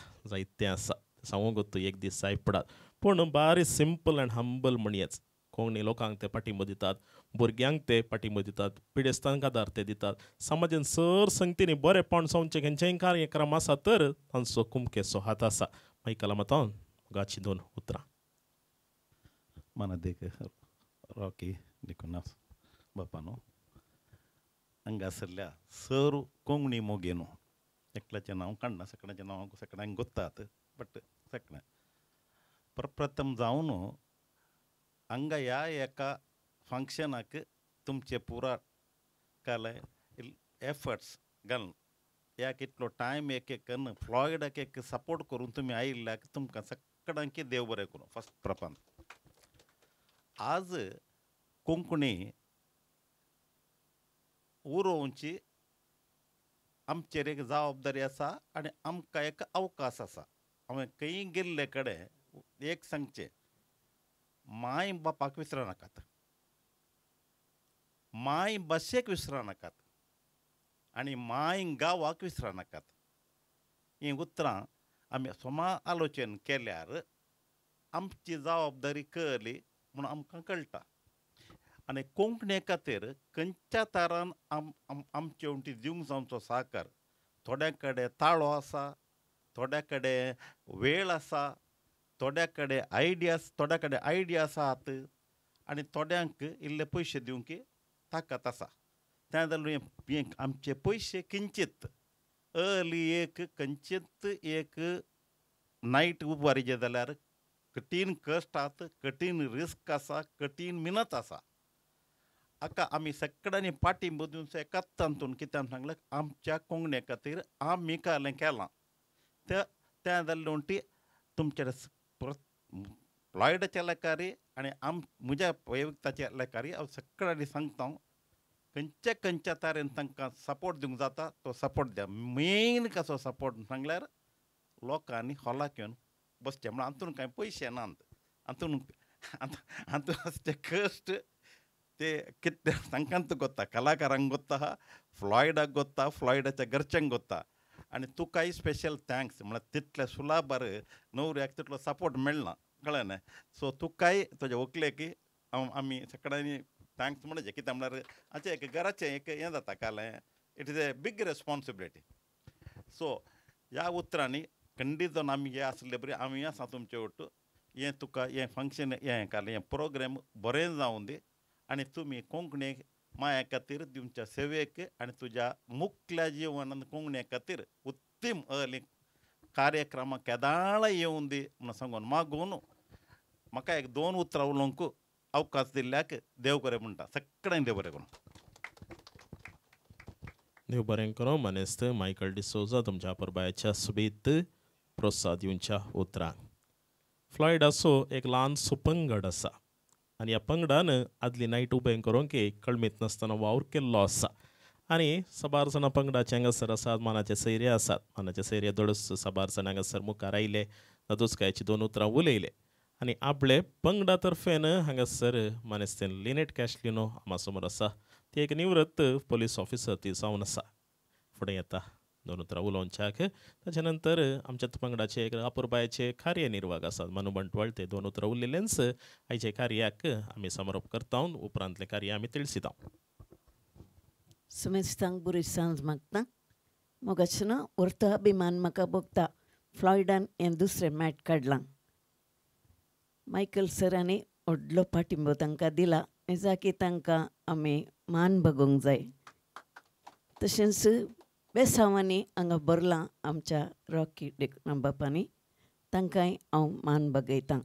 सांगूंक एक दीस जाय पडात पूण बारी सिंपल एंड हंबल म्हणयेच कोंकणी लोकांक ते पाठिंबो दितात भुरग्यांक ते पाठिंबो दितात पिडेस्तांक आदार ते दितात समाजान सर संगतीनी बरेपण जावचें खंयचेय कार्यक्रम आसा तर तांचो कुमकेचो हात आसा मायकला मातावन गाची 2 उतरां mana देख रॉकी निकोनास बापानो हांगासरल्या सर कोंकणी मोगेनो एकल्याचें नांव काडना सगळ्यांचें नांव सगळ्यांक गोत्तात बट सगळें प्रप्रथम जावन हांगा ह्या एका फंक्शनाक तुमचे पुरा काले एफर्ट्स घालून ह्याक इतलो टायम एक करून फ्लॉयडाक एक सपोर्ट करून तुमी आयिल्ल्याक तुमकां सगळ्यांक देव बरें करूं फस्ट प्रपान आज कोंकणी उरोवची आमचेर एक जबाबदारी आसा आनी आमकां एक अवकाश आसा हांवें खंय गेल्ले कडेन एक सांगचें माय बापाक विसर नाकात माय भाशेक विसर नाकात आनी माय गांवाक विसर नाकात हीं उतरां आमी समा आलोचन केल्यार आमची जबाबदारी कळली म्हूण आमकां कळटा आनी कोंकणी खातीर खंयच्या तरान आमचे वटी दिवंक जावचो सहकार थोड्या कडेन ताळो आसा, थोड्या कडेन वेळ आसा, थोड्या कडेन आयडिया आसात आनी थोड्यांक इल्ले पयशे दिवंक ताकत आसा. त्या जाल्यार आमचे पयशे किंचित एक खंयचीत एक नायट उबारिजे जाल्यार कठीण कश्ट आसात, कठीण रिस्क आसा, कठीण मिनत आसा. हाका आमी सगळ्यांनी पाठिंबो दिवचो एकाच तांतून कित्याक सांगलें आमच्या कोंकणी खातीर आमी कालें केलां. त्या जाल्ले वटी तुमचे फ्लॉयडाच्या लेकारी आनी म्हज्या वैयक्ताच्या लेकारी हांव सगळ्यांनी सांगता खंयच्या तरेन तांकां सपोर्ट दिवंक जाता तो सपोर्ट द्या. मेन कसो सपोर्ट सांगल्यार लोकांनी हॉलाक येवन बसचें. म्हळ्यार हातून कांय पयशे नात, हातून ते कश्ट ते कितें तांकांच गोत्ता, कलाकारांक गोत्ता, फ्लॉयडाक गोत्ता, फ्लॉयडाच्या घरच्यांक गोत्ता. आनी तुकाय स्पेशल थँक्स. म्हळ्यार तितले सुलाभार न्हवऱ्याक तितलो सपोर्ट मेळना, कळ्ळें न्हय. सो तुकाय तुज्या व्हंकलेक आमी सगळ्यांनी थँक्स म्हणचे. कित्याक म्हळ्यार हाचें एक घराचें एक हें जाता कालें. It is a big responsibility. So ह्या उतरांनी खंडीत जावन आमी हे आसले बरी आमी आसा तुमचे वटू. हें तुका हें फंक्शन हें कालें हें प्रोग्राम बरें जावं दी आनी तुमी कोंकणीक माया खातीर दिवच्या सेवेक आनी तुज्या मुख्य जिवनांत कोंकणी खातीर उत्तम कार्यक्रमाक केदाळ येवं दी म्हणून सांगून मागून म्हाका एक 2 उतरां उलोवंक अवकाश दिल्ल्याक देव बरें म्हणटा. सगळ्यांक देव बरें करूं. देव बरें करूं. मनेस्त मायकल डिसोजा तुमच्या परबायच्या सुबेत प्रोत्साह दिवच्या उतरांक. फ्लॉयड असो एक ल्हानसो पंगड आसा आनी ह्या पंगडान आदली नायट उबें करूंक एक कळमीत नासतना वावर केल्लो आसा. आनी साबार जाणां पंगडाचे हांगासर आसात, मानाचे सैरे आसात. मानाचे सैरे दडस साबार जाण हांगासर मुखार आयले, दोसकायची 2 उतरां उलयले आनी आपले पंगडा तर्फेन हांगासर मानेस्तेन लिनेट कॅशलिनो आमा समोर आसा. ती एक निवृत्त पुलीस ऑफिसर ती जावन आसा. फुडें येता 2 उतरां उलोवच्याक. ताचे नंतर आमच्या पंगडाचे एक अपुरबायचे कार्यनिर्वाहक आसात मनु बंटवाळ. ते 2 उतरां उरलेलेंच आयचे कार्याक आमी समारोप करता. उपरांतले कार्य आमी ತಿಳಿಸಿता. सुमेस्तांक बरी सांज मागता. मोगाचें उरता अभिमान म्हाका भोगता. फ्लॉयडान हें दुसरें मॅट काडलां. मायकल सरांनी व्हडलो पाठिंबो तांकां दिला. जाकी तांकां आमी मान बगोवंक जाय. तशेंच बेसांवांनी हांगा बरलां आमच्या रॉकी बापांनी, तांकांय हांव मान बगयतां.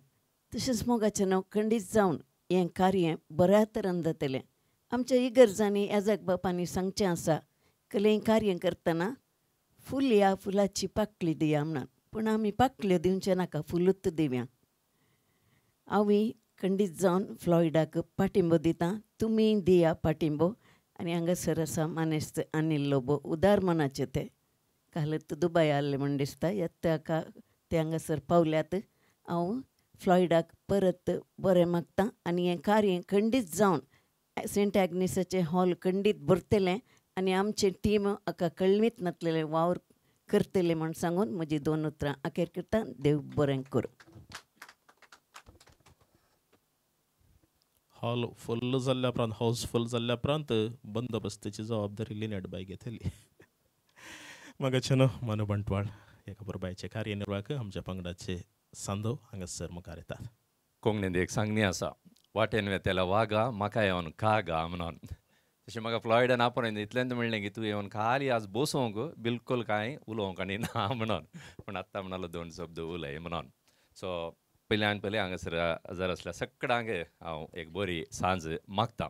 तशेंच मोगाचें खंडीत जावन हें कार्य बऱ्या तरेन जातलें. आमच्या इगर्जांनी येजाक बापांनी सांगचें आसा कलें कार्य करतना फूल ह्या फुलाची पाकळी दिया म्हणून. पूण आमी पाकळ्यो दिवचे नाका, फुलूच दिवया. हांवूय खंडीत जावन फ्लॉयडाक पाठिंबो दितां. तुमी दिया पाठिंबो. आनी हांगासर आसा मानेस्त अनिल लोबो, उदार मनाचे ते कालच दुबय आसले म्हण दिसता. येता ते हांगासर पावल्यात. हांव फ्लॉयडाक परत बरें मागतां आनी हें कार्य खंडीत जावन सेंट ॲग्नेसाचें हॉल खंडीत भरतलें आनी आमचें टीम हाका कळमीत नासलेलें वावर करतलें म्हण सांगून म्हजी 2 उतरां अखेर करता. देव बरें करूं. हॉल फुल्ल जाल्ल्या उपरांत हाऊसफुल जाल्ल्या उपरांत बंदोबस्ताची जबाबदारी लिनेट बाय घेतली. मगाचें मनु बंटवाळ एका बरोबायचे कार्यनिर्वाहक आमच्या पंगडाचे सांदव हांगासर मुखार येतात. कोंकणींत एक सांगणी आसा, वाटेन वेतेला वागा म्हाका येवन कागा म्हणून. तशें म्हाका फ्लॉयडान आपोवन इतल्यांत म्हणलें की तूं येवन खाली आज बसोवंक बिलकुल कांय उलोवंक आनी ना म्हणून. पूण आत्तां म्हणलो 2 शब्द उलय म्हणून. सो पयल्यान पयलें हांगासर हजर आसल्या सगळ्यांक हांव एक बरी सांज मागतां.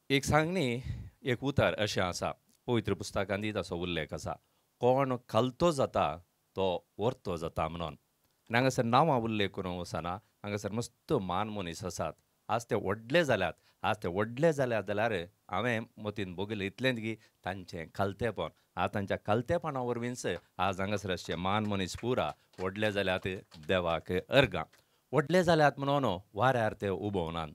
एक सांगणी एक उतार अशें आसा, पवित्र पुस्तकांत असो उल्लेख आसा, कोण खालतो जाता तो व्हरतो जाता म्हणून. आनी हांगासर नांवां उल्लेख करूंक वचना. हांगासर मस्त मान मनीस आसात. आज ते व्हडले जाल्यात जाल्यार हांवें मतीन बगयलें इतलेंच की तांचें खालतेपण. तांच्या खालतेपणा वरवींच आज हांगासर अशें मान मनीस पुरा व्हडले जाल्यात देवाक अर्गां. व्हडले जाल्यात म्हणून वाऱ्यार ते उबोवनात,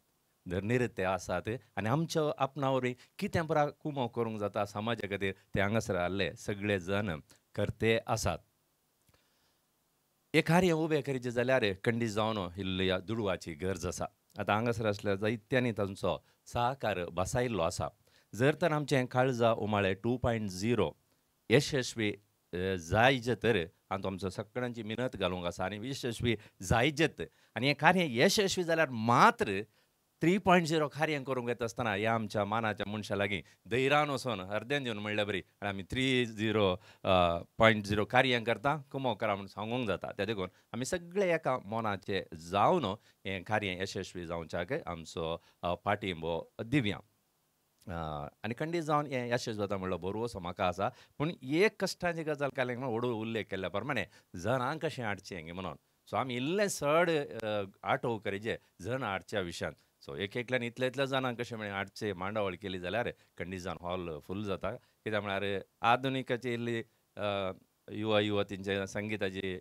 धर्नीर ते आसात आनी आमच्या आपणा वरवीं कितें पुरा कुमो करूंक जाता समाजा खातीर ते हांगासर आसले सगळे जण करते आसात. एक कार्य उबें करचें जाल्यार खंडीत जावन ह्या दुडवाची गरज आसा. आतां हांगासर आसल्या जायत्यांनी तांचो सहकार बसायिल्लो आसा. जर तर आमचें काळजा उमाळे 2.0 यशस्वी जायत तर आनी तो आमचो सगळ्यांची मिनत घालूंक आसा आनी यशस्वी जायत आनी हें कार्य यशस्वी जाल्यार मात्र 3.0 कार्य करूंक येता आसतना ह्या आमच्या मानाच्या मनशा लागीं धैर्यान वचून अर्द्यान दिवन म्हणल्यार बरी आनी आमी 3.0 कार्य करता कुमो करा म्हूण सांगूंक जाता. त्या देखून आमी सगळे एका मनाचे जावन हें कार्य यशस्वी जावच्याक आमचो पाठिंबो दिवया. आनी खंडीत जावन हें यशस्वी जाता म्हणलो बरोवसो म्हाका आसा. पूण एक कश्टाची गजाल केलें म्हणून व्हडू उल्लेख केल्ल्या प्रमाणे जनांक कशें हाडचें म्हणून. सो आमी इल्लें चड आठोव करीचे जन हाडच्या विशयान. सो एकल्यान इतल्या जाणांक कशें म्हळें हाडचें मांडावळ केली जाल्यार खंडीत जावन हॉल फूल जाता. कित्याक म्हळ्यार आधुनिकाची इल्ली युवा युवतींचे संगीताची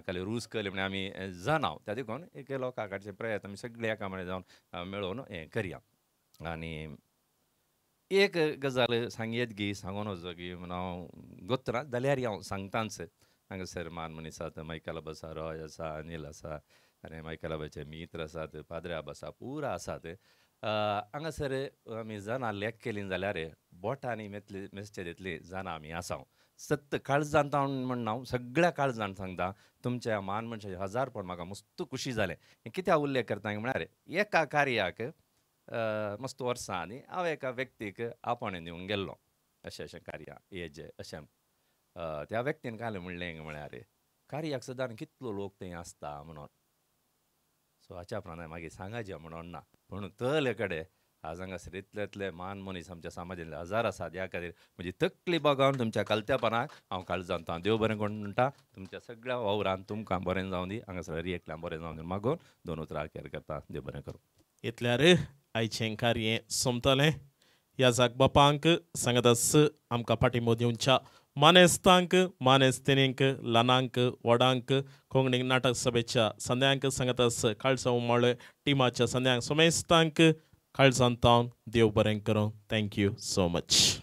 खाली रूच केली म्हण आमी जाणाव. त्या देखून एक लोकांक हाडचे प्रयत्न आमी सगळे एका कडेन जावन मेळोवन हें करया. आनी एक गजाल सांगयत गी सांगून वचो म्हण हांव गोत्तना जाल्यार हांव सांगतांच. हांगासर मान मनीस आसात, मायकल आसा, रॉय आसा, अनिल आसा आनी मायकलाबाचे मित्र आसात, पाद्र्याब आसा, पुरा आसात. हांगासर आमी जाणां लेख केलीं जाल्यार बोटांनी मेजचे तितलीं जाणां आमी आसाव. सत्त काळजांत म्हण हांव सगळ्या काळजांत सांगता तुमच्या मान मनशाचे हजारपण म्हाका मस्त खुशी जालें. कित्याक उल्लेख करता म्हळ्यार एका कार्याक मस्त वर्सां आनी हांव एका व्यक्तीक आपणे दिवंक गेल्लो अशें कार्या हेजें अशें. त्या व्यक्तीन काल म्हणलें म्हळ्यार कार्याक सदां कितलो लोक थंय आसता म्हणून. सो हाच्या प्रमाणे मागीर सांगायचें म्हणून ना. पूण तले कडेन आज हांगासर इतले मान मनीस आमच्या समाजांतले हजार आसात. ह्या खातीर म्हजी तकली बघून तुमच्या कलत्यापणाक हांव काळजांत देव बरें कोण म्हणटा. तुमच्या सगळ्या वावरांत तुमकां बरें जावं दी. हांगासर हरी एकल्यान बरें जावं दी मागून दोन उतरां केर करता. देव बरें करूं. इतल्यार आयचें कार्य सोंपतलें. ह्या जाग बापांक सांगतास आमकां पाठिंबो दिवच्या मानेस्तांक, मानेस्तिनींक, ल्हानांक, व्हडांक, कोंकणी नाटक सभेच्या संद्यांक सांगतास काळजा उमाळे टिमाच्या संद्यांक सोमेस्तांक काळजांतावन देव बरें करूं. Thank you so much.